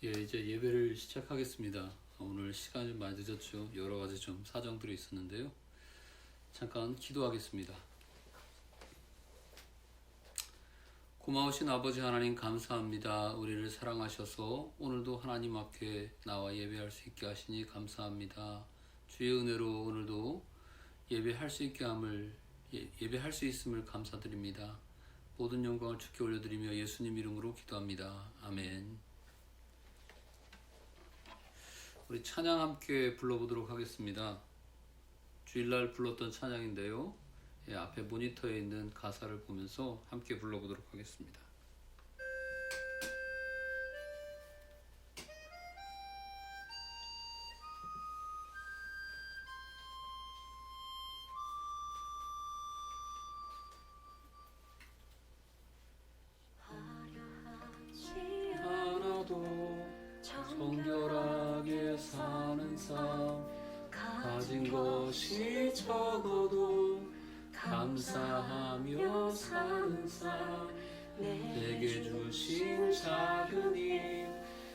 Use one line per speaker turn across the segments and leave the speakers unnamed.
예, 이제 예배를 시작하겠습니다. 오늘 시간이 좀 많이 늦었죠. 여러 가지 좀 사정들이 있었는데요. 잠깐 기도하겠습니다. 고마우신 아버지 하나님 감사합니다. 우리를 사랑하셔서 오늘도 하나님 앞에 나와 예배할 수 있게 하시니 감사합니다. 주의 은혜로 오늘도 예배할 수 있게 예배할 수 있음을 감사드립니다. 모든 영광을 주께 올려드리며 예수님 이름으로 기도합니다. 아멘. 우리 찬양 함께 불러보도록 하겠습니다. 주일날 불렀던 찬양인데요. 앞에 모니터에 있는 가사를 보면서 함께 불러보도록 하겠습니다. 정결하게 사는 삶, 가진 것이 적어도 감사하며 사는 삶, 내게 주신 작은 힘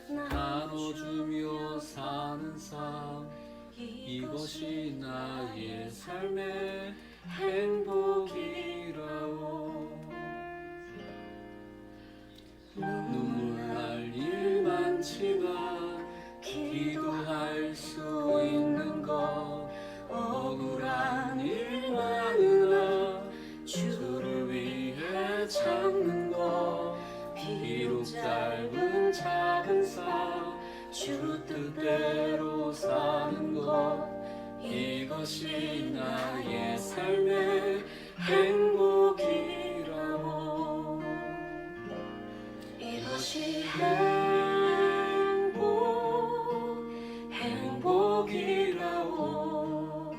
나눠주며 사는 삶, 이것이 나의 삶의 행복이라오. 눈물 날 일 많지만 기도할 수 있는 것, 억울한 일 많으나 주를 위해 참는 것, 비록 짧은 작은 삶 주 뜻대로 사는 것, 이것이 나의 삶의 행복이라고. 이것이 행복이라고.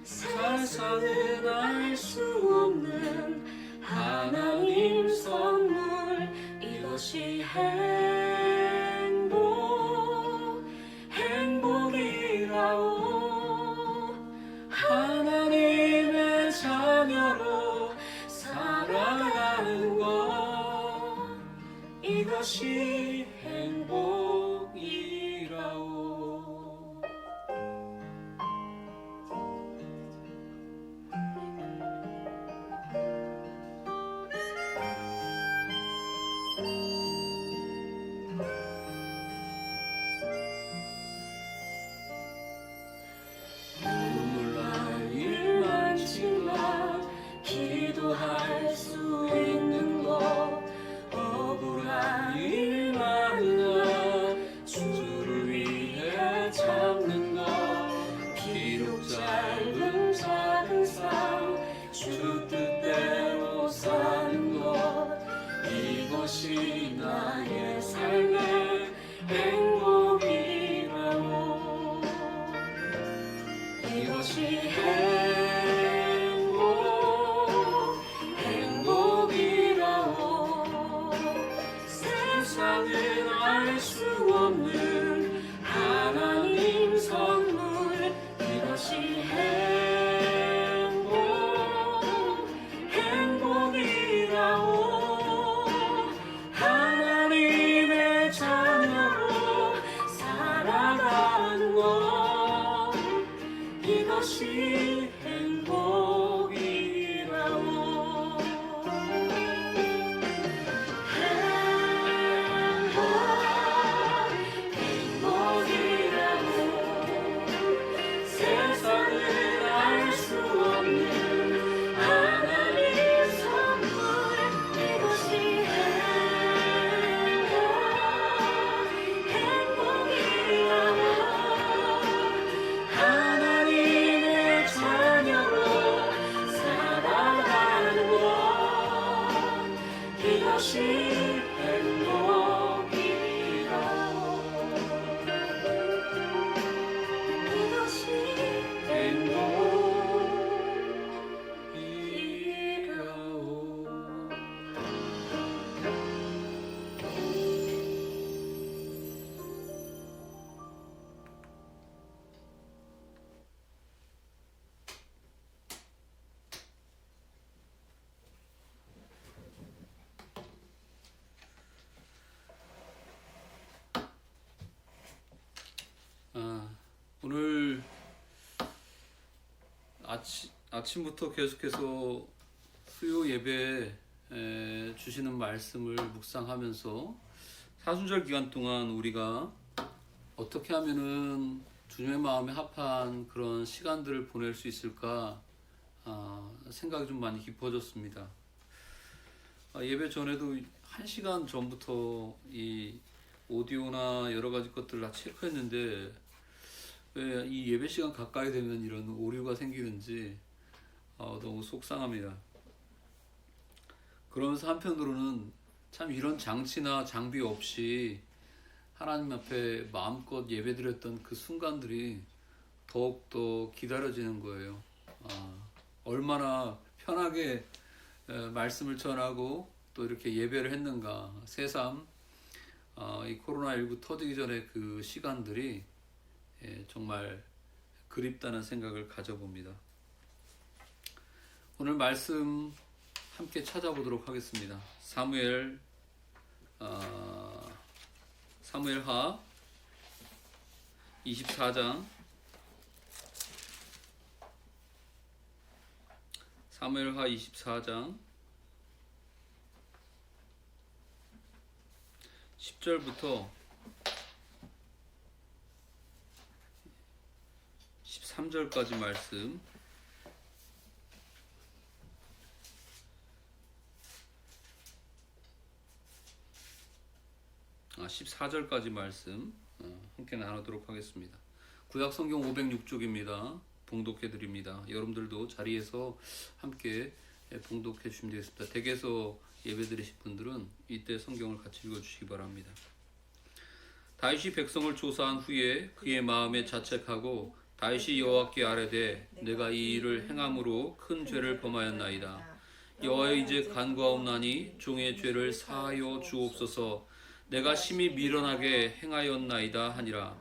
세상은 알 수 없는 하나님 선물, 이것이 행복이라고. 하나님의 자녀로 살아가는 것, 이것이 행복이라오. 눈물 날 일 많지만 기도할 수 있는 것, 억울한 일 아침부터 계속해서 수요 예배 주시는 말씀을 묵상하면서 사순절 기간 동안 우리가 어떻게 하면은 주님의 마음에 합한 그런 시간들을 보낼 수 있을까 생각이 좀 많이 깊어졌습니다. 예배 전에도 1시간 전부터 이 오디오나 여러 가지 것들을 다 체크했는데 왜 이 예배 시간 가까이 되면 이런 오류가 생기는지 너무 속상합니다. 그러면서 한편으로는 참 이런 장치나 장비 없이 하나님 앞에 마음껏 예배드렸던 그 순간들이 더욱더 기다려지는 거예요. 얼마나 편하게 말씀을 전하고 또 이렇게 예배를 했는가. 새삼 이 코로나19 터지기 전에 그 시간들이 정말 그립다는 생각을 가져봅니다. 오늘 말씀 함께 찾아보도록 하겠습니다. 사무엘하 24장 사무엘하 24장 10절부터 13절까지 말씀, 14절까지 말씀 함께 나누도록 하겠습니다. 구약 성경 506쪽입니다. 봉독해 드립니다. 여러분들도 자리에서 함께 봉독해 주시면 되겠습니다. 댁에서 예배드리실 분들은 이때 성경을 같이 읽어주시기 바랍니다. 다윗이 백성을 조사한 후에 그의 마음에 자책하고 다윗이 여호와께 아뢰되 내가 이 일을 행함으로 큰 죄를 범하였나이다. 여호와여 이제 간구하옵나니 종의 죄를 사하여 주옵소서. 내가 심히 미련하게 행하였나이다 하니라.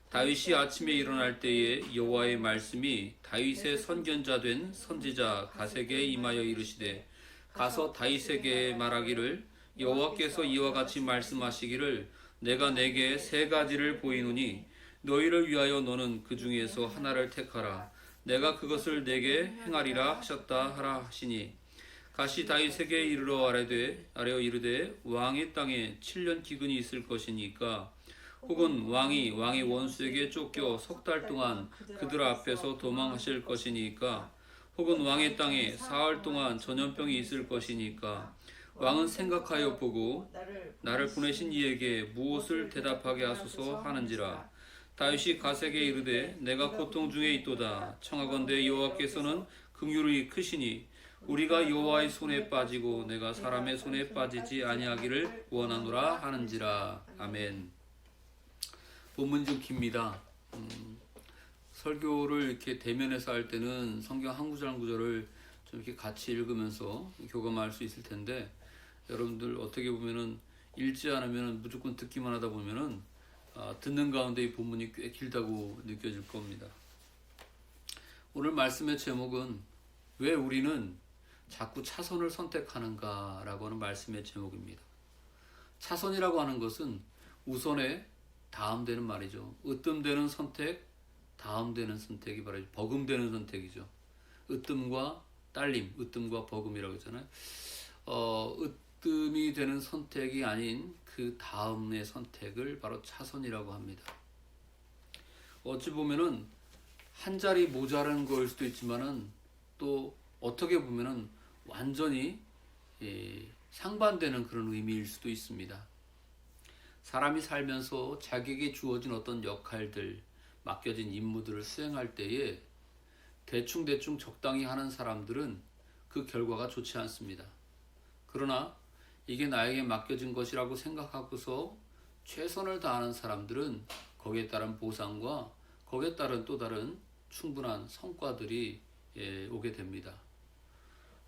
다윗이 아침에 일어날 때에 여호와의 말씀이 다윗의 선견자 된 선지자 가세게 임하여 이르시되 가서 다윗에게 말하기를 여호와께서 이와 같이 말씀하시기를 내가 내게 3가지를 보이노니 너희를 위하여 너는 그 중에서 하나를 택하라. 내가 그것을 내게 행하리라 하셨다 하라 하시니 가시 다윗에게 이르러 아뢰어 이르되 왕의 땅에 7년 기근이 있을 것이니까 혹은 왕이 왕의 원수에게 쫓겨 3달 동안 그들 앞에서 도망하실 것이니까 혹은 왕의 땅에 사흘 동안 전염병이 있을 것이니까 왕은 생각하여 보고 나를 보내신 이에게 무엇을 대답하게 하소서 하는지라. 다윗이 가세게 이르되 내가 고통 중에 있도다. 청하건대 여호와께서는 긍휼이 크시니 우리가 여호와의 손에 빠지고 내가 사람의 손에 빠지지 아니하기를 원하노라 하는지라. 아멘. 본문이 좀 깁니다. 설교를 이렇게 대면해서 할 때는 성경 한 구절 한 구절을 좀 이렇게 같이 읽으면서 교감할 수 있을 텐데 여러분들 어떻게 보면은 읽지 않으면 무조건 듣기만 하다 보면은 듣는 가운데 이 본문이 꽤 길다고 느껴질 겁니다. 오늘 말씀의 제목은 왜 우리는 자꾸 차선을 선택하는가 라고 하는 말씀의 제목입니다. 차선이라고 하는 것은 우선에 다음되는 말이죠. 으뜸되는 선택, 다음되는 선택이 바로 버금되는 선택이죠. 으뜸과 딸림, 으뜸과 버금이라고 했잖아요. 으뜸이 되는 선택이 아닌 그 다음의 선택을 바로 차선이라고 합니다. 어찌 보면은 한 자리 모자란 거일 수도 있지만은 또 어떻게 보면은 완전히 상반되는 그런 의미일 수도 있습니다. 사람이 살면서 자기에게 주어진 어떤 역할들, 맡겨진 임무들을 수행할 때에 대충 적당히 하는 사람들은 그 결과가 좋지 않습니다. 그러나 이게 나에게 맡겨진 것이라고 생각하고서 최선을 다하는 사람들은 거기에 따른 보상과 거기에 따른 또 다른 충분한 성과들이 오게 됩니다.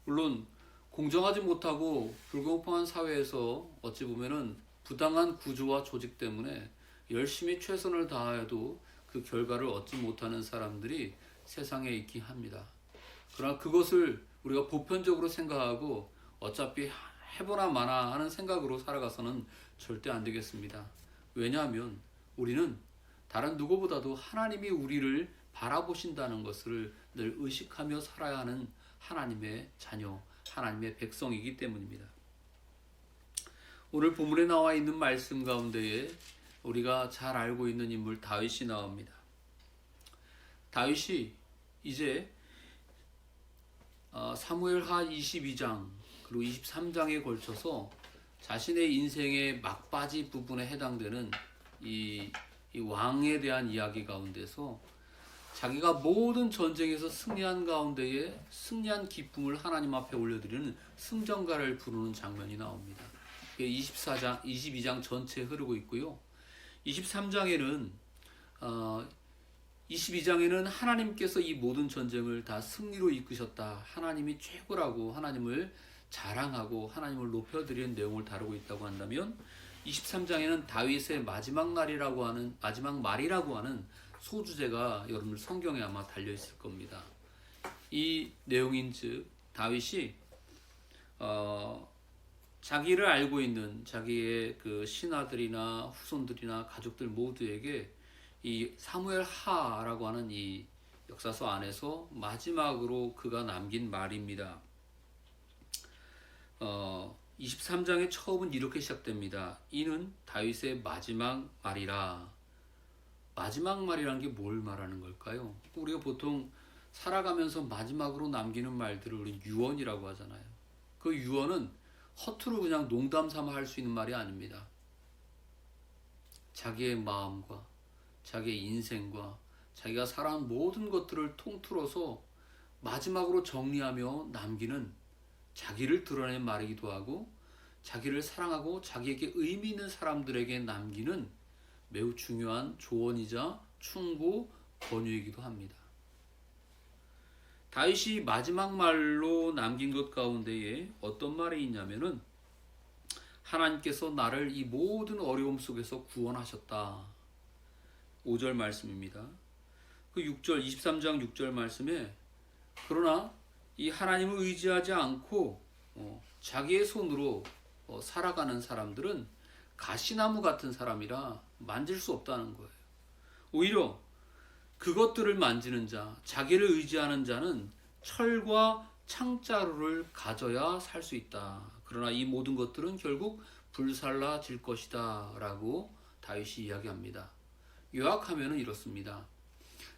물론 공정하지 못하고 불공평한 사회에서 어찌 보면은 부당한 구조와 조직 때문에 열심히 최선을 다해도 그 결과를 얻지 못하는 사람들이 세상에 있긴 합니다. 그러나 그것을 우리가 보편적으로 생각하고 어차피 해보나 마나 하는 생각으로 살아가서는 절대 안 되겠습니다. 왜냐하면 우리는 다른 누구보다도 하나님이 우리를 바라보신다는 것을 늘 의식하며 살아야 하는 하나님의 자녀, 하나님의 백성이기 때문입니다. 오늘 본문에 나와 있는 말씀 가운데에 우리가 잘 알고 있는 인물 다윗이 나옵니다. 다윗이 이제 사무엘하 22장 그리고 23장에 걸쳐서 자신의 인생의 막바지 부분에 해당되는 이 왕에 대한 이야기 가운데서 자기가 모든 전쟁에서 승리한 가운데에 승리한 기쁨을 하나님 앞에 올려드리는 승전가를 부르는 장면이 나옵니다. 22장 전체에 흐르고 있고요. 23장에는 22장에는 하나님께서 이 모든 전쟁을 다 승리로 이끄셨다. 하나님이 최고라고 하나님을 자랑하고 하나님을 높여드리는 내용을 다루고 있다고 한다면 23장에는 다윗의 마지막 말이라고 하는 소주제가 여러분들 성경에 아마 달려 있을 겁니다. 이 내용인즉 다윗이 자기를 알고 있는 자기의 그 신하들이나 후손들이나 가족들 모두에게 이 사무엘하라고 하는 이 역사서 안에서 마지막으로 그가 남긴 말입니다. 23장의 처음은 이렇게 시작됩니다. 이는 다윗의 마지막 말이라. 마지막 말이라는 게 뭘 말하는 걸까요? 우리가 보통 살아가면서 마지막으로 남기는 말들을 우리 유언이라고 하잖아요. 그 유언은 허투루 그냥 농담 삼아 할 수 있는 말이 아닙니다. 자기의 마음과 자기의 인생과 자기가 살아온 모든 것들을 통틀어서 마지막으로 정리하며 남기는 자기를 드러낸 말이기도 하고 자기를 사랑하고 자기에게 의미 있는 사람들에게 남기는 매우 중요한 조언이자 충고, 권유이기도 합니다. 다윗이 마지막 말로 남긴 것 가운데에 어떤 말이 있냐면은 하나님께서 나를 이 모든 어려움 속에서 구원하셨다. 5절 말씀입니다. 그 6절 23장 6절 말씀에 그러나 이 하나님을 의지하지 않고 자기의 손으로 살아가는 사람들은 가시나무 같은 사람이라 만질 수 없다는 거예요. 오히려 그것들을 만지는 자, 자기를 의지하는 자는 철과 창자루를 가져야 살 수 있다. 그러나 이 모든 것들은 결국 불살라질 것이다 라고 다윗이 이야기합니다. 요약하면 이렇습니다.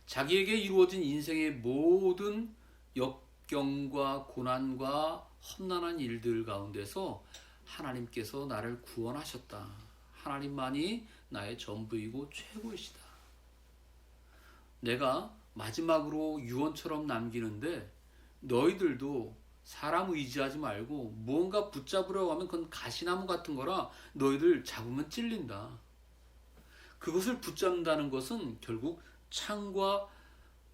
자기에게 이루어진 인생의 모든 역경과 고난과 험난한 일들 가운데서 하나님께서 나를 구원하셨다. 하나님만이 나의 전부이고 최고이시다. 내가 마지막으로 유언처럼 남기는데 너희들도 사람 의지하지 말고 무언가 붙잡으려고 하면 그건 가시나무 같은 거라 너희들 잡으면 찔린다. 그것을 붙잡는다는 것은 결국 창과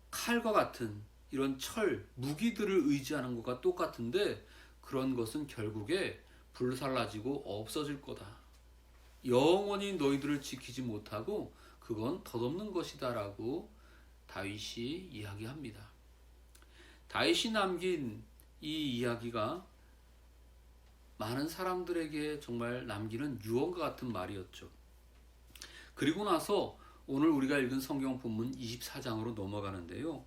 칼과 같은 이런 철, 무기들을 의지하는 것과 똑같은데 그런 것은 결국에 불살라지고 없어질 거다. 영원히 너희들을 지키지 못하고 그건 덧없는 것이다 라고 다윗이 이야기합니다. 다윗이 남긴 이 이야기가 많은 사람들에게 정말 남기는 유언과 같은 말이었죠. 그리고 나서 오늘 우리가 읽은 성경 본문 24장으로 넘어가는데요.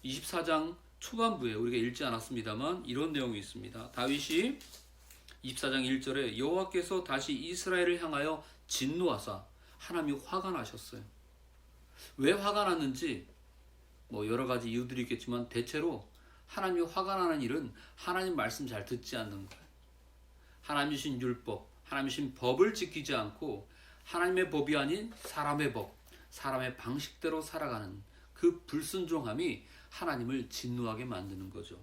24장 초반부에 우리가 읽지 않았습니다만 이런 내용이 있습니다. 다윗이 24장 1절에 여호와께서 다시 이스라엘을 향하여 진노하사 하나님이 화가 나셨어요. 왜 화가 났는지 여러 가지 이유들이 있겠지만 대체로 하나님이 화가 나는 일은 하나님 말씀 잘 듣지 않는 거예요. 하나님 주신 율법, 하나님 주신 법을 지키지 않고 하나님의 법이 아닌 사람의 법, 사람의 방식대로 살아가는 그 불순종함이 하나님을 진노하게 만드는 거죠.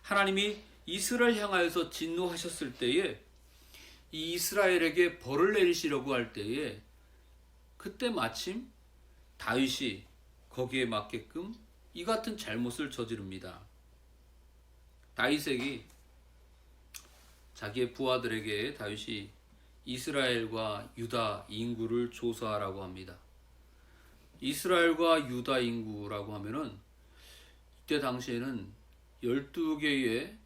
하나님이 이스라엘 향하여서 진노하셨을 때에 이 이스라엘에게 벌을 내리시려고 할 때에 그때 마침 다윗이 거기에 맞게끔 이 같은 잘못을 저지릅니다. 다윗에게 자기의 부하들에게 다윗이 이스라엘과 유다 인구를 조사하라고 합니다. 이스라엘과 유다 인구라고 하면은 이때 당시에는 12개의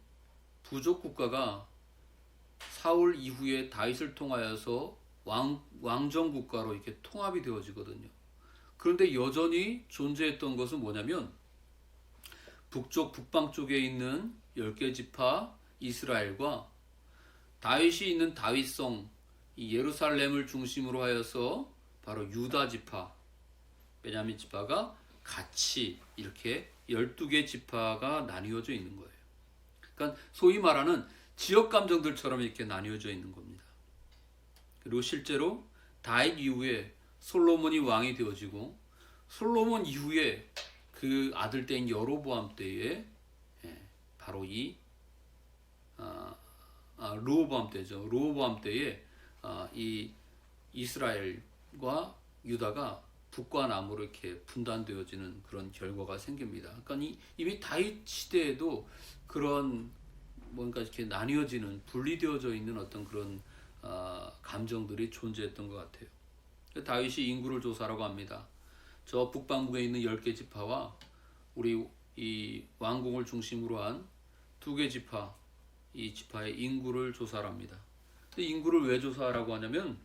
부족 국가가 사울 이후에 다윗을 통하여서 왕정 국가로 이렇게 통합이 되어지거든요. 그런데 여전히 존재했던 것은 뭐냐면 북쪽 북방 쪽에 있는 10개 지파 이스라엘과 다윗이 있는 다윗성 이 예루살렘을 중심으로 하여서 바로 유다 지파, 베냐민 지파가 같이 이렇게 12개 지파가 나뉘어져 있는 거예요. 그러니까 소위 말하는 지역 감정들처럼 이렇게 나뉘어져 있는 겁니다. 그리고 실제로 다윗 이후에 솔로몬이 왕이 되어지고 솔로몬 이후에 그 아들 때인 여로보암 때에 바로 이 르호보암 때죠. 르호보암 때에 이 이스라엘과 유다가 북과 남으로 이렇게 분단되어지는 그런 결과가 생깁니다. 그러니까 이미 다윗 시대에도 그런 뭔가 이렇게 나뉘어지는 분리되어져 있는 어떤 그런 감정들이 존재했던 것 같아요. 다윗이 인구를 조사라고 합니다. 저 북방부에 있는 10개 지파와 우리 이 왕궁을 중심으로 한 2개 지파, 이 지파의 인구를 조사합니다. 인구를 왜 조사하라고 하냐면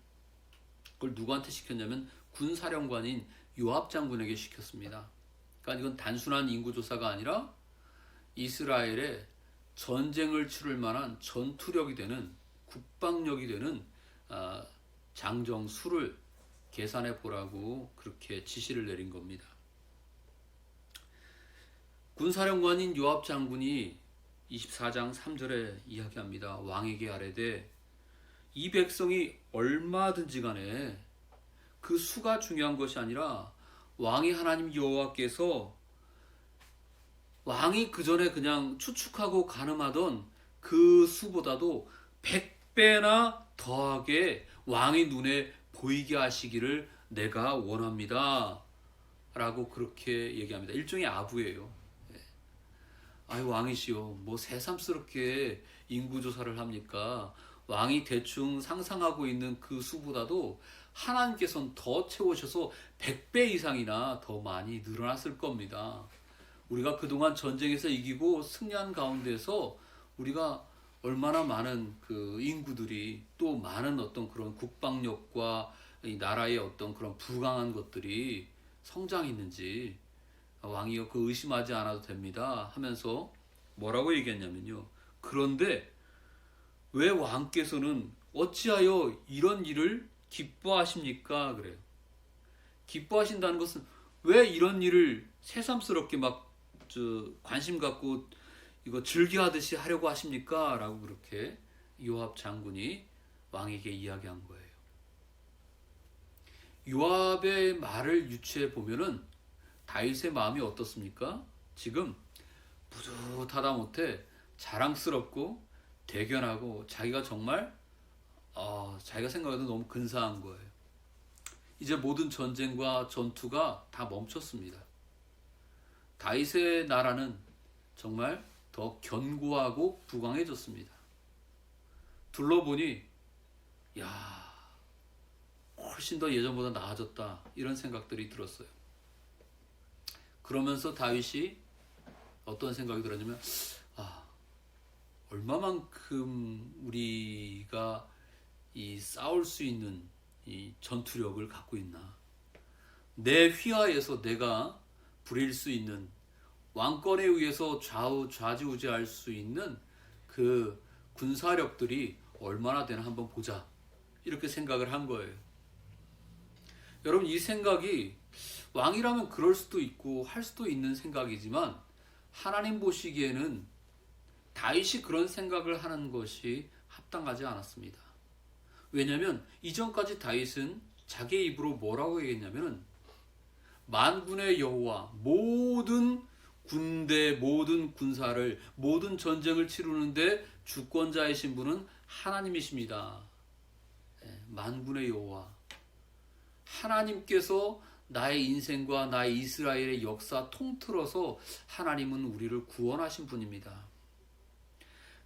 그걸 누구한테 시켰냐면 군사령관인 요압 장군에게 시켰습니다. 그러니까 이건 단순한 인구 조사가 아니라 이스라엘의 전쟁을 치를 만한 전투력이 되는 국방력이 되는 장정 수를 계산해 보라고 그렇게 지시를 내린 겁니다. 군사령관인 요압 장군이 24장 3절에 이야기합니다. 왕에게 아뢰되 이 백성이 얼마든지 간에 그 수가 중요한 것이 아니라 왕이 하나님 여호와께서 왕이 그 전에 그냥 추측하고 가늠하던 그 수보다도 100배나 더하게 왕의 눈에 보이게 하시기를 내가 원합니다. 라고 그렇게 얘기합니다. 일종의 아부예요. 아유 왕이시여 뭐 새삼스럽게 인구조사를 합니까? 왕이 대충 상상하고 있는 그 수보다도 하나님께서는 더 채우셔서 100배 이상이나 더 많이 늘어났을 겁니다. 우리가 그동안 전쟁에서 이기고 승리한 가운데서 우리가 얼마나 많은 그 인구들이 또 많은 어떤 그런 국방력과 이 나라의 어떤 그런 부강한 것들이 성장했는지 왕이여 그 의심하지 않아도 됩니다 하면서 뭐라고 얘기했냐면요. 그런데 왜 왕께서는 어찌하여 이런 일을 기뻐하십니까? 그래요. 기뻐하신다는 것은 왜 이런 일을 새삼스럽게 막 관심 갖고 이거 즐겨하듯이 하려고 하십니까? 라고 그렇게 요압 장군이 왕에게 이야기한 거예요. 요압의 말을 유추해 보면은 다윗의 마음이 어떻습니까? 지금 뿌듯하다 못해 자랑스럽고 대견하고 자기가 정말 자기가 생각해도 너무 근사한 거예요. 이제 모든 전쟁과 전투가 다 멈췄습니다. 다윗의 나라는 정말 더 견고하고 부강해졌습니다. 둘러보니 훨씬 더 예전보다 나아졌다 이런 생각들이 들었어요. 그러면서 다윗이 어떤 생각이 들었냐면 얼마만큼 우리가 이 싸울 수 있는 이 전투력을 갖고 있나. 내 휘하에서 내가 부릴 수 있는 왕권에 의해서 좌지우지할 수 있는 그 군사력들이 얼마나 되나 한번 보자. 이렇게 생각을 한 거예요. 여러분 이 생각이 왕이라면 그럴 수도 있고 할 수도 있는 생각이지만 하나님 보시기에는 다윗이 그런 생각을 하는 것이 합당하지 않았습니다. 왜냐하면 이전까지 다윗은 자기의 입으로 뭐라고 얘기했냐면 만군의 여호와 모든 군대 모든 군사를 모든 전쟁을 치르는데 주권자이신 분은 하나님이십니다. 만군의 여호와 하나님께서 나의 인생과 나의 이스라엘의 역사 통틀어서 하나님은 우리를 구원하신 분입니다.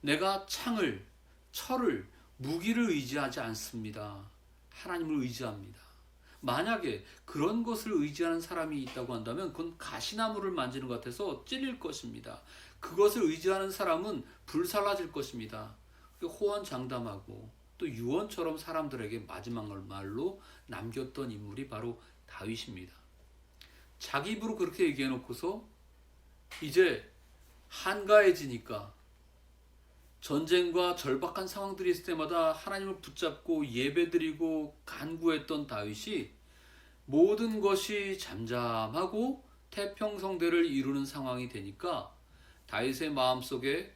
내가 창을, 철을, 무기를 의지하지 않습니다. 하나님을 의지합니다. 만약에 그런 것을 의지하는 사람이 있다고 한다면 그건 가시나무를 만지는 것 같아서 찔릴 것입니다. 그것을 의지하는 사람은 불살라질 것입니다. 호언장담하고 또 유언처럼 사람들에게 마지막 말로 남겼던 인물이 바로 다윗입니다. 자기 입으로 그렇게 얘기해 놓고서 이제 한가해지니까 전쟁과 절박한 상황들이 있을 때마다 하나님을 붙잡고 예배드리고 간구했던 다윗이 모든 것이 잠잠하고 태평성대를 이루는 상황이 되니까 다윗의 마음속에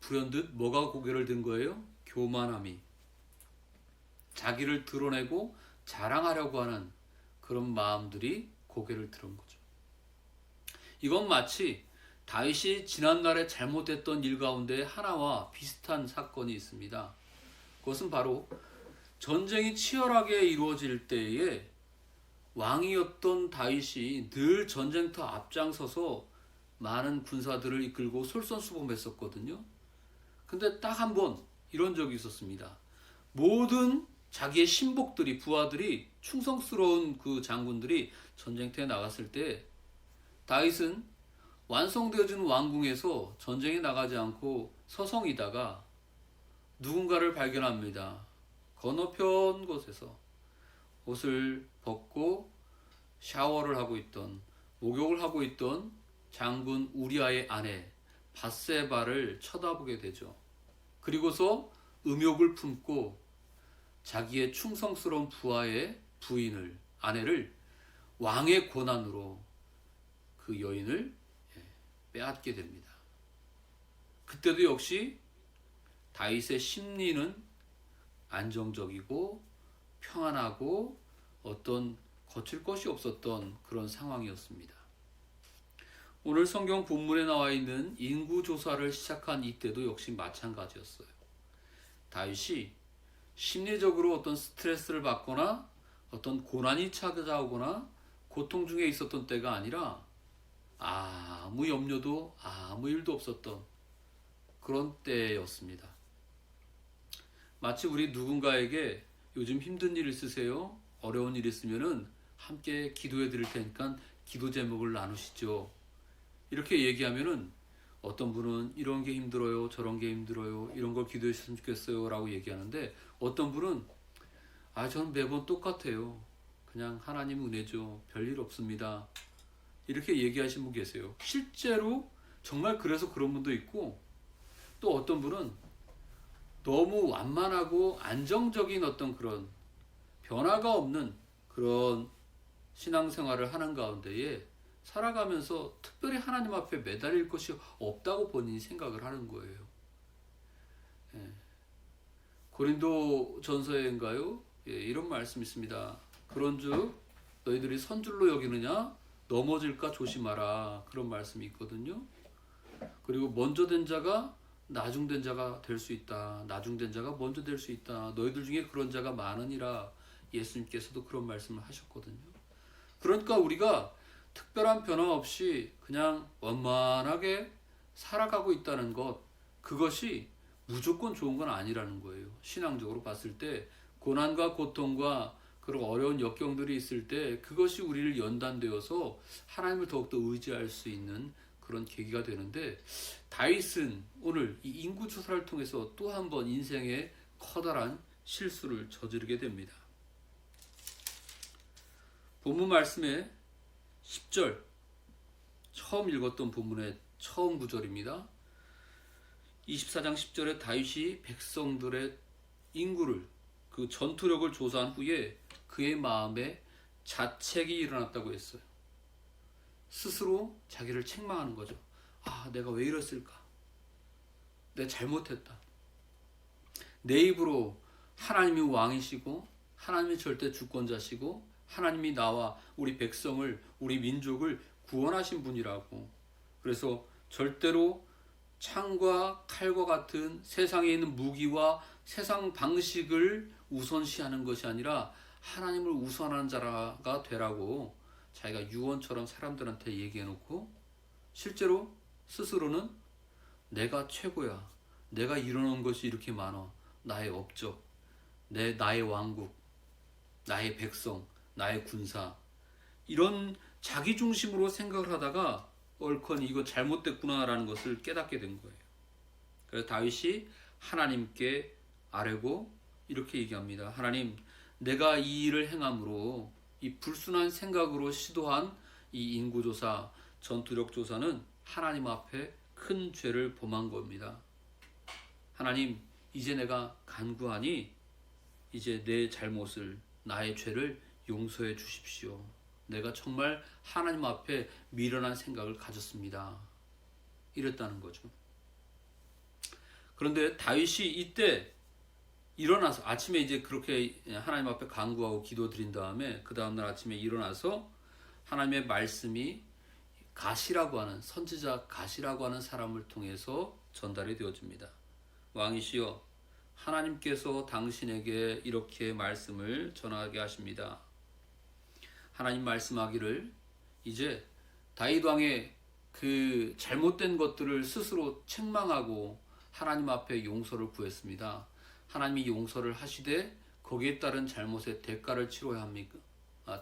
불현듯 뭐가 고개를 든 거예요? 교만함이. 자기를 드러내고 자랑하려고 하는 그런 마음들이 고개를 들은 거죠. 이건 마치 다윗이 지난날에 잘못했던 일 가운데 하나와 비슷한 사건이 있습니다. 그것은 바로 전쟁이 치열하게 이루어질 때에 왕이었던 다윗이 늘 전쟁터 앞장서서 많은 군사들을 이끌고 솔선수범했었거든요. 근데 딱 한 번 이런 적이 있었습니다. 모든 자기의 신복들이, 부하들이, 충성스러운 그 장군들이 전쟁터에 나갔을 때 다윗은 완성되어진 왕궁에서 전쟁에 나가지 않고 서성이다가 누군가를 발견합니다. 건너편 곳에서 옷을 벗고 샤워를 하고 있던, 목욕을 하고 있던 장군 우리아의 아내 밧세바를 쳐다보게 되죠. 그리고서 음욕을 품고 자기의 충성스러운 부하의 부인을, 아내를 왕의 권한으로 그 여인을 빼앗게 됩니다. 그때도 역시 다윗의 심리는 안정적이고 평안하고 어떤 거칠 것이 없었던 그런 상황이었습니다. 오늘 성경 본문에 나와 있는 인구조사를 시작한 이때도 역시 마찬가지였어요. 다윗이 심리적으로 어떤 스트레스를 받거나 어떤 고난이 찾아오거나 고통 중에 있었던 때가 아니라 아무 염려도 아무 일도 없었던 그런 때였습니다. 마치 우리 누군가에게 요즘 힘든 일 있으세요? 어려운 일 있으면은 함께 기도해 드릴 테니까 기도 제목을 나누시죠. 이렇게 얘기하면은 어떤 분은 이런 게 힘들어요, 저런 게 힘들어요, 이런 걸 기도해 주셨으면 좋겠어요 라고 얘기하는데, 어떤 분은 전 매번 똑같아요. 그냥 하나님 은혜죠. 별일 없습니다. 이렇게 얘기하신 분 계세요. 실제로 정말 그래서 그런 분도 있고, 또 어떤 분은 너무 완만하고 안정적인 어떤 그런 변화가 없는 그런 신앙생활을 하는 가운데에 살아가면서 특별히 하나님 앞에 매달릴 것이 없다고 본인이 생각을 하는 거예요. 고린도 전서에인가요? 이런 말씀이 있습니다. 그런즉 너희들이 선줄로 여기느냐? 넘어질까 조심하라. 그런 말씀이 있거든요. 그리고 먼저 된 자가 나중된 자가 될 수 있다. 나중된 자가 먼저 될 수 있다. 너희들 중에 그런 자가 많으니라. 예수님께서도 그런 말씀을 하셨거든요. 그러니까 우리가 특별한 변화 없이 그냥 원만하게 살아가고 있다는 것, 그것이 무조건 좋은 건 아니라는 거예요. 신앙적으로 봤을 때 고난과 고통과 그런 어려운 역경들이 있을 때 그것이 우리를 연단되어서 하나님을 더욱더 의지할 수 있는 그런 계기가 되는데, 다윗은 오늘 이 인구조사를 통해서 또 한 번 인생의 커다란 실수를 저지르게 됩니다. 본문 말씀에 10절, 처음 읽었던 본문의 처음 구절입니다. 24장 10절에 다윗이 백성들의 인구를, 그 전투력을 조사한 후에 그의 마음에 자책이 일어났다고 했어요. 스스로 자기를 책망하는 거죠. 내가 왜 이랬을까? 내가 잘못했다. 내 입으로 하나님이 왕이시고 하나님이 절대 주권자시고 하나님이 나와 우리 백성을, 우리 민족을 구원하신 분이라고. 그래서 절대로 창과 칼과 같은 세상에 있는 무기와 세상 방식을 우선시하는 것이 아니라 하나님을 우선하는 자가 되라고 자기가 유언처럼 사람들한테 얘기해놓고, 실제로 스스로는 내가 최고야, 내가 이뤄놓은 것이 이렇게 많아, 나의 업적, 나의 왕국, 나의 백성, 나의 군사, 이런 자기 중심으로 생각을 하다가 얼커니 이거 잘못됐구나라는 것을 깨닫게 된 거예요. 그래서 다윗이 하나님께 아뢰고 이렇게 얘기합니다. 하나님, 내가 이 일을 행함으로, 이 불순한 생각으로 시도한 이 인구조사, 전투력조사는 하나님 앞에 큰 죄를 범한 겁니다. 하나님, 이제 내가 간구하니 이제 내 잘못을, 나의 죄를 용서해 주십시오. 내가 정말 하나님 앞에 미련한 생각을 가졌습니다. 이랬다는 거죠. 그런데 다윗이 이때 일어나서 아침에 이제 그렇게 하나님 앞에 간구하고 기도드린 다음에 그 다음날 아침에 일어나서 하나님의 말씀이 가시라고 하는 선지자 가시라고 하는 사람을 통해서 전달이 되어집니다. 왕이시여, 하나님께서 당신에게 이렇게 말씀을 전하게 하십니다. 하나님 말씀하기를 이제 다윗 왕의 그 잘못된 것들을 스스로 책망하고 하나님 앞에 용서를 구했습니다. 하나님이 용서를 하시되 거기에 따른 잘못의 대가를 치러야 합니까?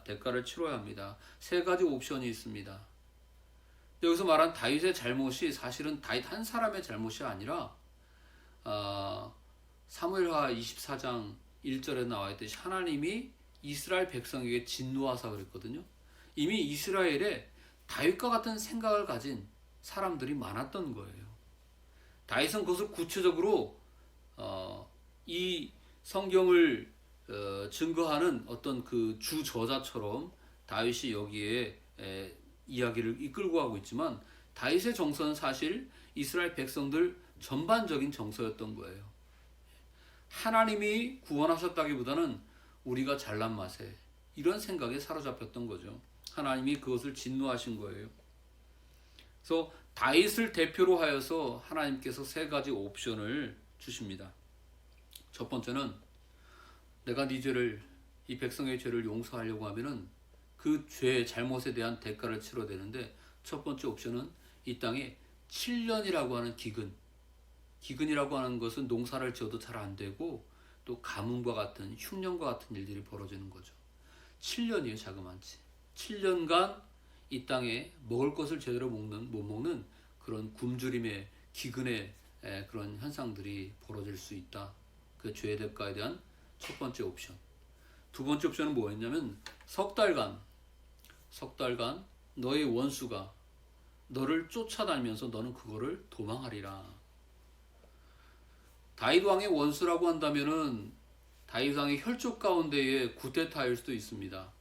대가를 치러야 합니다. 세 가지 옵션이 있습니다. 여기서 말한 다윗의 잘못이 사실은 다윗 한 사람의 잘못이 아니라 사무엘하 24장 1절에 나와 있듯이 하나님이 이스라엘 백성에게 진노하사 그랬거든요. 이미 이스라엘에 다윗과 같은 생각을 가진 사람들이 많았던 거예요. 다윗은 그것을 구체적으로 이 성경을 증거하는 어떤 그 주 저자처럼 다윗이 여기에 이야기를 이끌고 가고 있지만 다윗의 정서는 사실 이스라엘 백성들 전반적인 정서였던 거예요. 하나님이 구원하셨다기보다는 우리가 잘난 맛에 이런 생각에 사로잡혔던 거죠. 하나님이 그것을 진노하신 거예요. 그래서 다윗을 대표로 하여서 하나님께서 세 가지 옵션을 주십니다. 첫 번째는 내가 네 죄를, 이 백성의 죄를 용서하려고 하면은 그 죄, 잘못에 대한 대가를 치러야 되는데 첫 번째 옵션은 이 땅에 7년이라고 하는 기근이라고 하는 것은 농사를 지어도 잘 안 되고 또 가뭄과 같은 흉년과 같은 일들이 벌어지는 거죠. 7년이에요, 자그만치. 7년간 이 땅에 먹을 것을 제대로 못 먹는 그런 굶주림의 기근의 그런 현상들이 벌어질 수 있다. 그 죄의 대가에 대한 첫 번째 옵션. 두 번째 옵션은 뭐였냐면 석 달간 너의 원수가 너를 쫓아다니면서 너는 그거를 도망하리라. 다윗 왕의 원수라고 한다면은 다윗 왕의 혈족 가운데의 구테타일 수도 있습니다.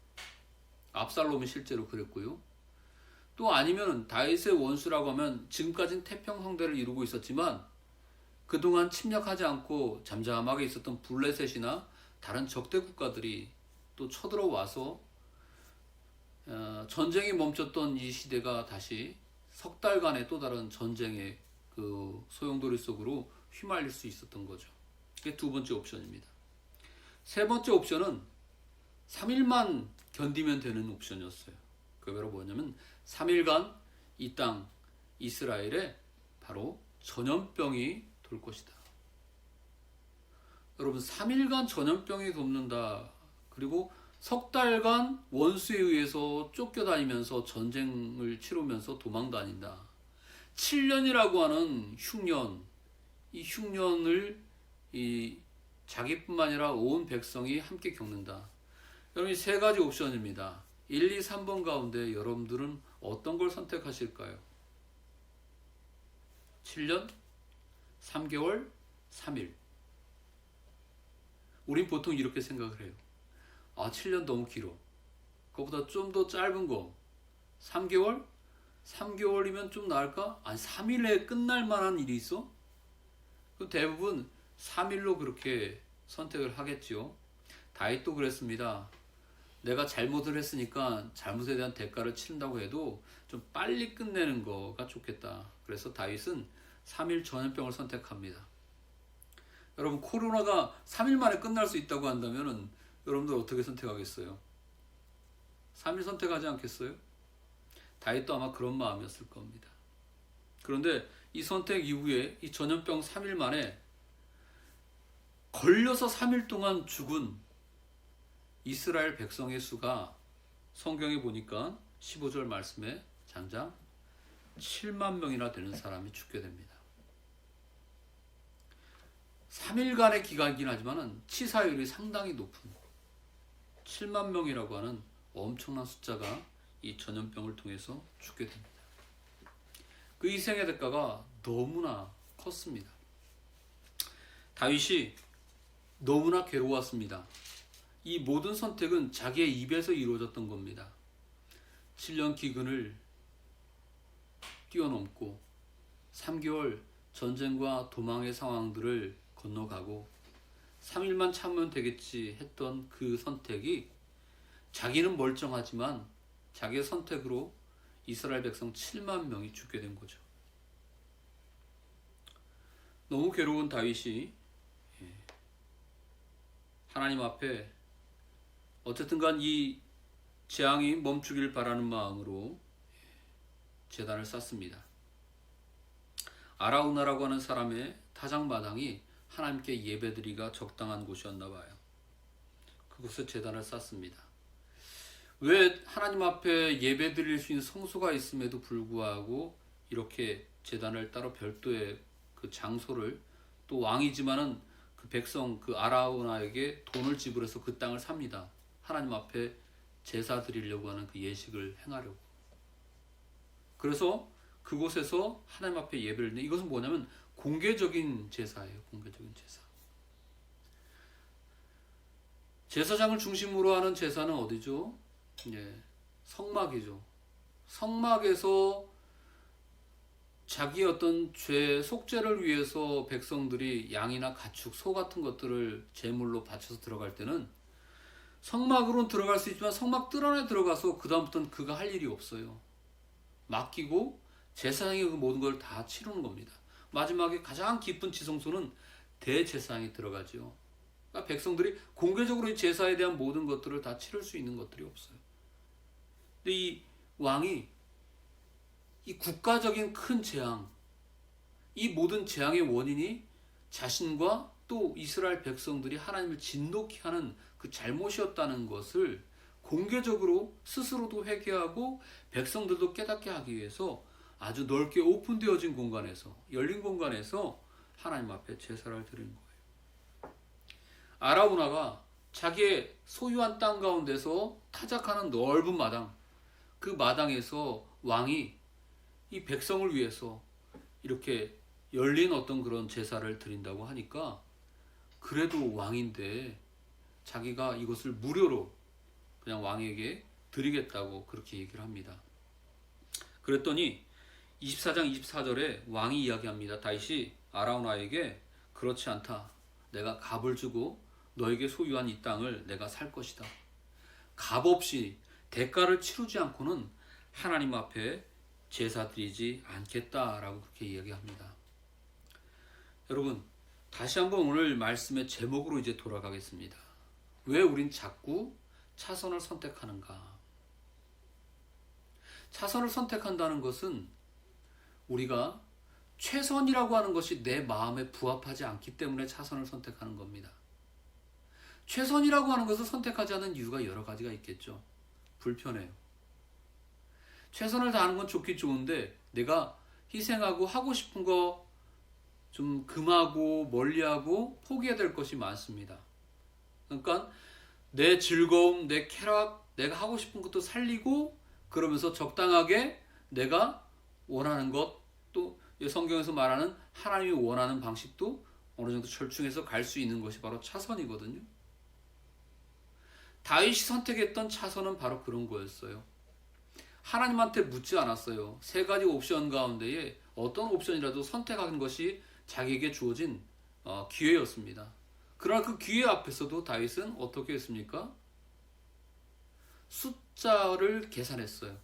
압살롬이 실제로 그랬고요. 또 아니면 다윗의 원수라고 하면 지금까지는 태평성대를 이루고 있었지만 그동안 침략하지 않고 잠잠하게 있었던 블레셋이나 다른 적대 국가들이 또 쳐들어와서 전쟁이 멈췄던 이 시대가 다시 석 달간의 또 다른 전쟁의 그 소용돌이 속으로 휘말릴 수 있었던 거죠. 이게 두 번째 옵션입니다. 세 번째 옵션은 3일만 견디면 되는 옵션이었어요. 그게 바로 뭐냐면 3일간 이 땅 이스라엘에 바로 전염병이 돌 것이다. 여러분 3일간 전염병이 돕는다. 그리고 석 달간 원수에 의해서 쫓겨다니면서 전쟁을 치르면서 도망다닌다. 7년이라고 하는 흉년, 이 흉년을 자기뿐만 아니라 온 백성이 함께 겪는다. 여러분 이 세 가지 옵션입니다. 1, 2, 3번 가운데 여러분들은 어떤 걸 선택하실까요? 7년, 3개월, 3일. 우린 보통 이렇게 생각을 해요. 7년 너무 길어. 그거보다 좀 더 짧은 거. 3개월? 3개월이면 좀 나을까? 3일에 끝날 만한 일이 있어? 대부분 3일로 그렇게 선택을 하겠지요. 다윗도 그랬습니다. 내가 잘못을 했으니까 잘못에 대한 대가를 치른다고 해도 좀 빨리 끝내는 거가 좋겠다. 그래서 다윗은 3일 전염병을 선택합니다. 여러분 코로나가 3일 만에 끝날 수 있다고 한다면 여러분들 어떻게 선택하겠어요? 3일 선택하지 않겠어요? 다윗도 아마 그런 마음이었을 겁니다. 그런데 이 선택 이후에 이 전염병 3일 만에 걸려서 3일 동안 죽은 이스라엘 백성의 수가 성경에 보니까 15절 말씀에 장장 7만 명이나 되는 사람이 죽게 됩니다. 3일간의 기간이긴 하지만 치사율이 상당히 높은 7만 명이라고 하는 엄청난 숫자가 이 전염병을 통해서 죽게 됩니다. 그 희생의 대가가 너무나 컸습니다. 다윗이 너무나 괴로웠습니다. 이 모든 선택은 자기의 입에서 이루어졌던 겁니다. 7년 기근을 뛰어넘고 3개월 전쟁과 도망의 상황들을 건너가고 3일만 참으면 되겠지 했던 그 선택이 자기는 멀쩡하지만 자기의 선택으로 이스라엘 백성 7만 명이 죽게 된 거죠. 너무 괴로운 다윗이 하나님 앞에 어쨌든 간 이 재앙이 멈추길 바라는 마음으로 제단을 쌓습니다. 아라우나라고 하는 사람의 타작마당이 하나님께 예배드리기가 적당한 곳이었나 봐요. 그곳에 제단을 쌓습니다. 왜 하나님 앞에 예배드릴 수 있는 성소가 있음에도 불구하고 이렇게 제단을 따로 별도의 그 장소를, 또 왕이지만은 그 백성 그 아라우나에게 돈을 지불해서 그 땅을 삽니다. 하나님 앞에 제사 드리려고 하는 그 예식을 행하려고. 그래서 그곳에서 하나님 앞에 예배를 드리는, 이것은 뭐냐면 공개적인 제사예요. 공개적인 제사. 제사장을 중심으로 하는 제사는 어디죠? 성막이죠. 성막에서 자기 어떤 죄 속죄를 위해서 백성들이 양이나 가축, 소 같은 것들을 제물로 바쳐서 들어갈 때는 성막으로는 들어갈 수 있지만 성막 뜰 안에 들어가서 그 다음부터는 그가 할 일이 없어요. 맡기고 제사장이 그 모든 걸 다 치르는 겁니다. 마지막에 가장 깊은 지성소는 대제사장이 들어가죠. 그러니까 백성들이 공개적으로 이 제사에 대한 모든 것들을 다 치를 수 있는 것들이 없어요. 근데 이 왕이 이 국가적인 큰 재앙, 이 모든 재앙의 원인이 자신과 또 이스라엘 백성들이 하나님을 진노케 하는 그 잘못이었다는 것을 공개적으로 스스로도 회개하고 백성들도 깨닫게 하기 위해서 아주 넓게 오픈되어진 공간에서, 열린 공간에서 하나님 앞에 제사를 드리는 거예요. 아라우나가 자기의 소유한 땅 가운데서 타작하는 넓은 마당, 그 마당에서 왕이 이 백성을 위해서 이렇게 열린 어떤 그런 제사를 드린다고 하니까, 그래도 왕인데 자기가 이것을 무료로 그냥 왕에게 드리겠다고 그렇게 얘기를 합니다. 그랬더니 24장 24절에 왕이 이야기합니다. 다윗이 아라우나에게 그렇지 않다. 내가 값을 주고 너에게 소유한 이 땅을 내가 살 것이다. 값 없이 대가를 치르지 않고는 하나님 앞에 제사 드리지 않겠다라고 그렇게 이야기합니다. 여러분, 다시 한번 오늘 말씀의 제목으로 이제 돌아가겠습니다. 왜 우린 자꾸 차선을 선택하는가? 차선을 선택한다는 것은 우리가 최선이라고 하는 것이 내 마음에 부합하지 않기 때문에 차선을 선택하는 겁니다. 최선이라고 하는 것을 선택하지 않는 이유가 여러 가지가 있겠죠. 불편해요. 최선을 다하는 건 좋긴 좋은데 내가 희생하고 하고 싶은 거 좀 금하고 멀리하고 포기해야 될 것이 많습니다. 그러니까 내 즐거움, 내 쾌락, 내가 하고 싶은 것도 살리고, 그러면서 적당하게 내가 원하는 것, 또 성경에서 말하는 하나님이 원하는 방식도 어느 정도 절충해서 갈 수 있는 것이 바로 차선이거든요. 다윗이 선택했던 차선은 바로 그런 거였어요. 하나님한테 묻지 않았어요. 세 가지 옵션 가운데에 어떤 옵션이라도 선택하는 것이 자기에게 주어진 기회였습니다. 그러나 그 기회 앞에서도 다윗은 어떻게 했습니까? 숫자를 계산했어요.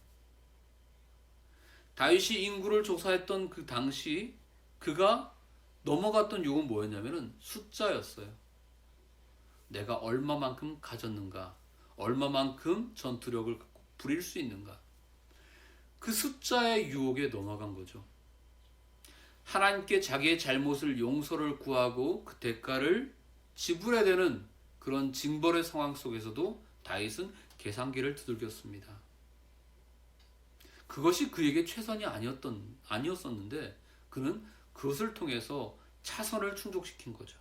다윗이 인구를 조사했던 그 당시 그가 넘어갔던 요건 뭐였냐면은 숫자였어요. 내가 얼마만큼 가졌는가, 얼마만큼 전투력을 부릴 수 있는가, 그 숫자의 유혹에 넘어간 거죠. 하나님께 자기의 잘못을 용서를 구하고 그 대가를 지불해야 되는 그런 징벌의 상황 속에서도 다윗은 계산기를 두들겼습니다. 그것이 그에게 최선이 아니었었는데 그는 그것을 통해서 차선을 충족시킨 거죠.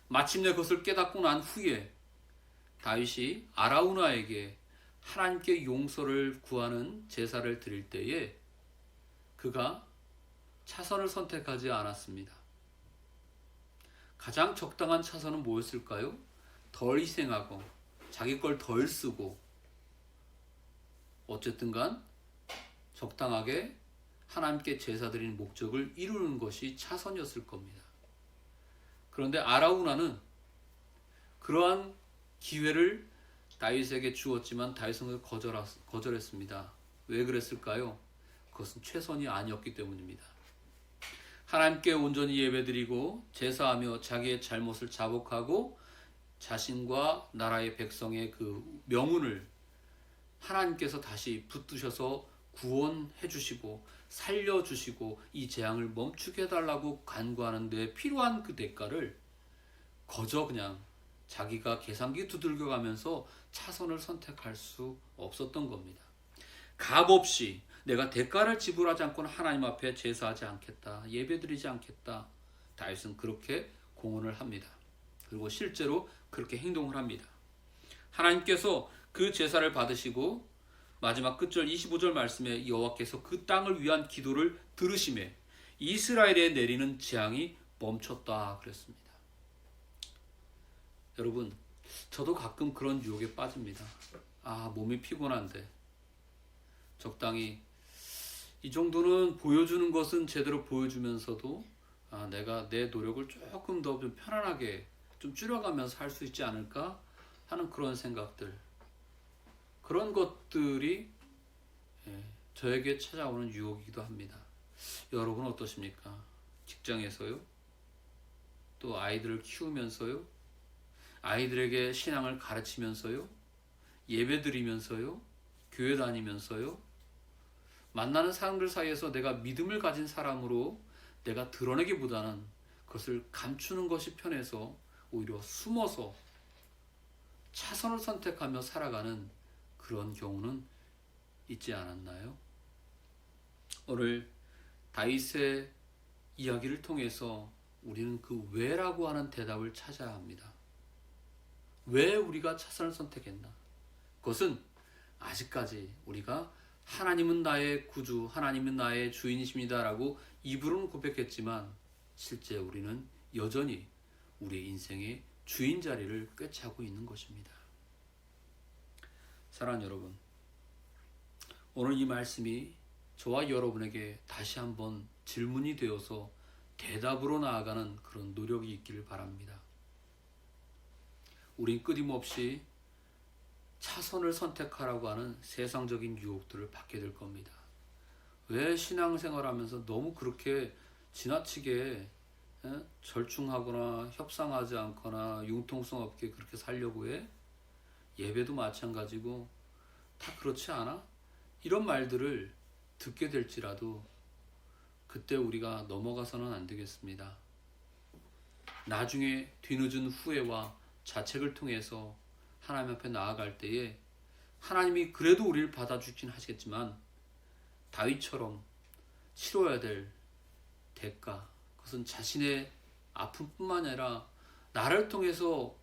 마침내 그것을 깨닫고 난 후에 다윗이 아라우나에게 하나님께 용서를 구하는 제사를 드릴 때에 그가 차선을 선택하지 않았습니다. 가장 적당한 차선은 뭐였을까요? 덜 희생하고 자기 걸 덜 쓰고 어쨌든 간 적당하게 하나님께 제사 드리는 목적을 이루는 것이 차선이었을 겁니다. 그런데 아라우나는 그러한 기회를 다윗에게 주었지만 다윗은 거절했습니다. 왜 그랬을까요? 그것은 최선이 아니었기 때문입니다. 하나님께 온전히 예배드리고 제사하며 자기의 잘못을 자복하고 자신과 나라의 백성의 그 명운을 하나님께서 다시 붙드셔서 구원해 주시고 살려 주시고 이 재앙을 멈추게 해달라고 간구하는 데 필요한 그 대가를 거저 그냥 자기가 계산기 두들겨 가면서 차선을 선택할 수 없었던 겁니다. 값없이 내가 대가를 지불하지 않고는 하나님 앞에 제사하지 않겠다, 예배드리지 않겠다. 다윗은 그렇게 공언을 합니다. 그리고 실제로 그렇게 행동을 합니다. 하나님께서 그 제사를 받으시고 마지막 끝절 25절 말씀에 여호와께서 그 땅을 위한 기도를 들으시매 이스라엘에 내리는 재앙이 멈췄다 그랬습니다. 여러분, 저도 가끔 그런 유혹에 빠집니다. 몸이 피곤한데 적당히 이 정도는 보여주는 것은 제대로 보여주면서도 내가 내 노력을 조금 더 좀 편안하게 좀 줄여가면서 할 수 있지 않을까 하는 그런 생각들, 그런 것들이 저에게 찾아오는 유혹이기도 합니다. 여러분은 어떠십니까? 직장에서요? 또 아이들을 키우면서요? 아이들에게 신앙을 가르치면서요? 예배드리면서요? 교회 다니면서요? 만나는 사람들 사이에서 내가 믿음을 가진 사람으로 내가 드러내기보다는 그것을 감추는 것이 편해서 오히려 숨어서 차선을 선택하며 살아가는 그런 경우는 있지 않았나요? 오늘 다윗의 이야기를 통해서 우리는 그 왜라고 하는 대답을 찾아야 합니다. 왜 우리가 차선을 선택했나? 그것은 아직까지 우리가 하나님은 나의 구주, 하나님은 나의 주인이십니다 라고 입으로는 고백했지만 실제 우리는 여전히 우리 인생의 주인 자리를 꿰차고 있는 것입니다. 사랑하는 여러분, 오늘 이 말씀이 저와 여러분에게 다시 한번 질문이 되어서 대답으로 나아가는 그런 노력이 있기를 바랍니다. 우린 끊임없이 차선을 선택하라고 하는 세상적인 유혹들을 받게 될 겁니다. 왜 신앙생활하면서 너무 그렇게 지나치게 절충하거나 협상하지 않거나 융통성 없게 그렇게 살려고 해? 예배도 마찬가지고 다 그렇지 않아? 이런 말들을 듣게 될지라도 그때 우리가 넘어가서는 안 되겠습니다. 나중에 뒤늦은 후회와 자책을 통해서 하나님 앞에 나아갈 때에 하나님이 그래도 우리를 받아주긴 하시겠지만 다윗처럼 치러야 될 대가, 그것은 자신의 아픔뿐만 아니라 나를 통해서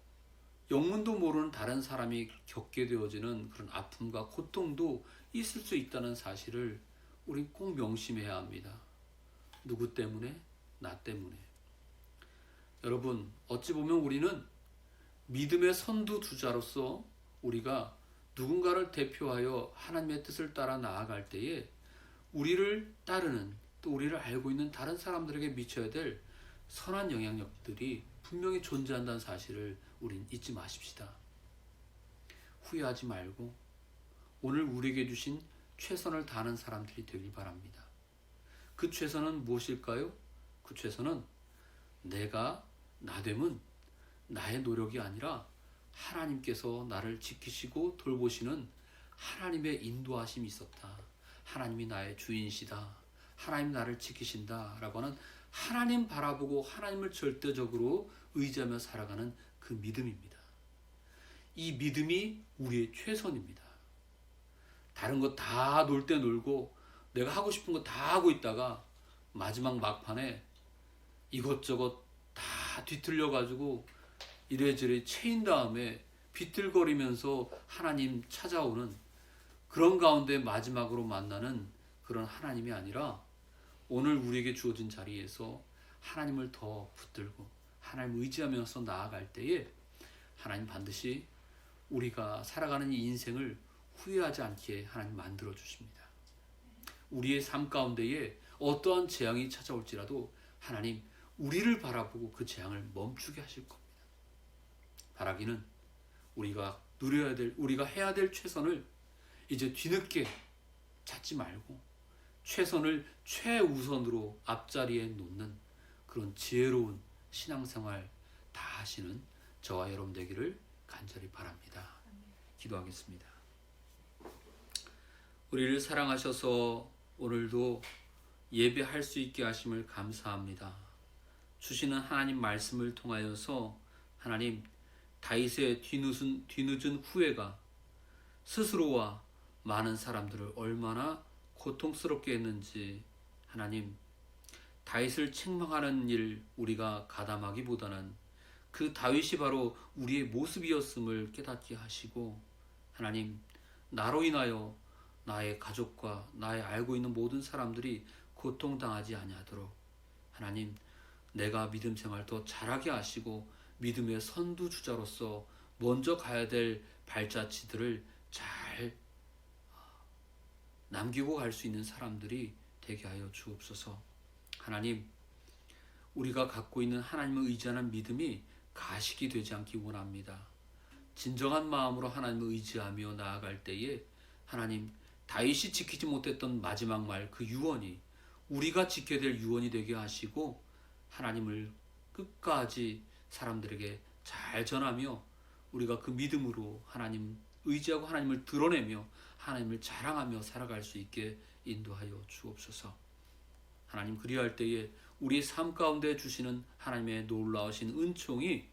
영문도 모르는 다른 사람이 겪게 되어지는 그런 아픔과 고통도 있을 수 있다는 사실을 우린 꼭 명심해야 합니다. 누구 때문에? 나 때문에. 여러분, 어찌 보면 우리는 믿음의 선두주자로서 우리가 누군가를 대표하여 하나님의 뜻을 따라 나아갈 때에 우리를 따르는, 또 우리를 알고 있는 다른 사람들에게 미쳐야 될 선한 영향력들이 분명히 존재한다는 사실을 우린 잊지 마십시다. 후회하지 말고 오늘 우리에게 주신 최선을 다하는 사람들이 되길 바랍니다. 그 최선은 무엇일까요? 그 최선은 내가 나됨은 나의 노력이 아니라 하나님께서 나를 지키시고 돌보시는 하나님의 인도하심이 있었다. 하나님이 나의 주인이시다. 하나님 나를 지키신다 라고 하는 하나님 바라보고 하나님을 절대적으로 의지하며 살아가는 그 믿음입니다. 이 믿음이 우리의 최선입니다. 다른 거 다 놀 때 놀고 내가 하고 싶은 거 다 하고 있다가 마지막 막판에 이것저것 다 뒤틀려 가지고 이래저래 채인 다음에 비틀거리면서 하나님 찾아오는 그런 가운데 마지막으로 만나는 그런 하나님이 아니라 오늘 우리에게 주어진 자리에서 하나님을 더 붙들고 하나님을 의지하면서 나아갈 때에 하나님 반드시 우리가 살아가는 이 인생을 후회하지 않게 하나님 만들어 주십니다. 우리의 삶 가운데에 어떠한 재앙이 찾아올지라도 하나님 우리를 바라보고 그 재앙을 멈추게 하실 겁니다. 바라기는 우리가 누려야 될, 우리가 해야 될 최선을 이제 뒤늦게 찾지 말고 최선을 최우선으로 앞자리에 놓는 그런 지혜로운 신앙생활 다 하시는 저와 여러분 되기를 간절히 바랍니다. 기도하겠습니다. 우리를 사랑하셔서 오늘도 예배할 수 있게 하심을 감사합니다. 주시는 하나님 말씀을 통하여서 하나님 다윗의 뒤늦은 후회가 스스로와 많은 사람들을 얼마나 고통스럽게 했는지 하나님 다윗을 책망하는 일 우리가 가담하기보다는 그 다윗이 바로 우리의 모습이었음을 깨닫게 하시고 하나님 나로 인하여 나의 가족과 나의 알고 있는 모든 사람들이 고통당하지 아니하도록 하나님 내가 믿음 생활 더 잘하게 하시고 믿음의 선두주자로서 먼저 가야 될 발자취들을 잘 남기고 갈 수 있는 사람들이 되게 하여 주옵소서. 하나님 우리가 갖고 있는 하나님을 의지하는 믿음이 가식이 되지 않기 원합니다. 진정한 마음으로 하나님을 의지하며 나아갈 때에 하나님 다윗이 지키지 못했던 마지막 말 그 유언이 우리가 지켜야 될 유언이 되게 하시고 하나님을 끝까지 사람들에게 잘 전하며 우리가 그 믿음으로 하나님 의지하고 하나님을 드러내며 하나님을 자랑하며 살아갈 수 있게 인도하여 주옵소서. 하나님 그리할 때에 우리의 삶 가운데 주시는 하나님의 놀라우신 은총이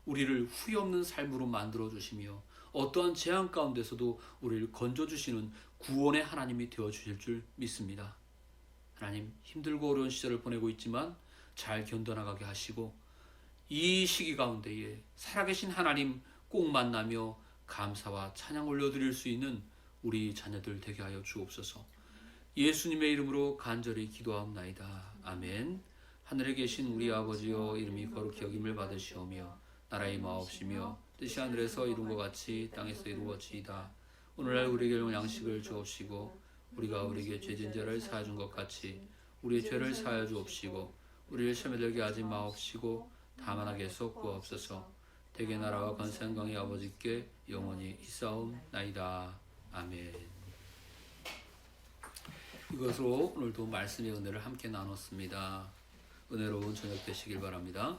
우리를 후회 없는 삶으로 만들어 주시며 어떠한 재앙 가운데서도 우리를 건져 주시는 구원의 하나님이 되어 주실 줄 믿습니다. 하나님 힘들고 어려운 시절을 보내고 있지만 잘 견뎌나가게 하시고 이 시기 가운데에 살아계신 하나님 꼭 만나며 감사와 찬양 올려드릴 수 있는 우리 자녀들 되게 하여 주옵소서. 예수님의 이름으로 간절히 기도하옵나이다. 아멘. 하늘에 계신 우리 아버지여 이름이 거룩히 여김을 받으시오며 나라의 마옵시며 뜻이 하늘에서 이룬 것 같이 땅에서 이루어지이다. 오늘날 우리에게 일용 양식을 주옵시고 우리가 우리에게 죄진 자를 사하여 준 것 같이 우리의 죄를 사하여 주옵시고 우리를 시험에 들게 하지 마옵시고 다만 악에서 구하옵소서. 대개 나라와 권세한 강의 아버지께 영원히 있사옵나이다. 아멘. 이것으로 오늘도 말씀의 은혜를 함께 나눴습니다. 은혜로운 저녁 되시길 바랍니다.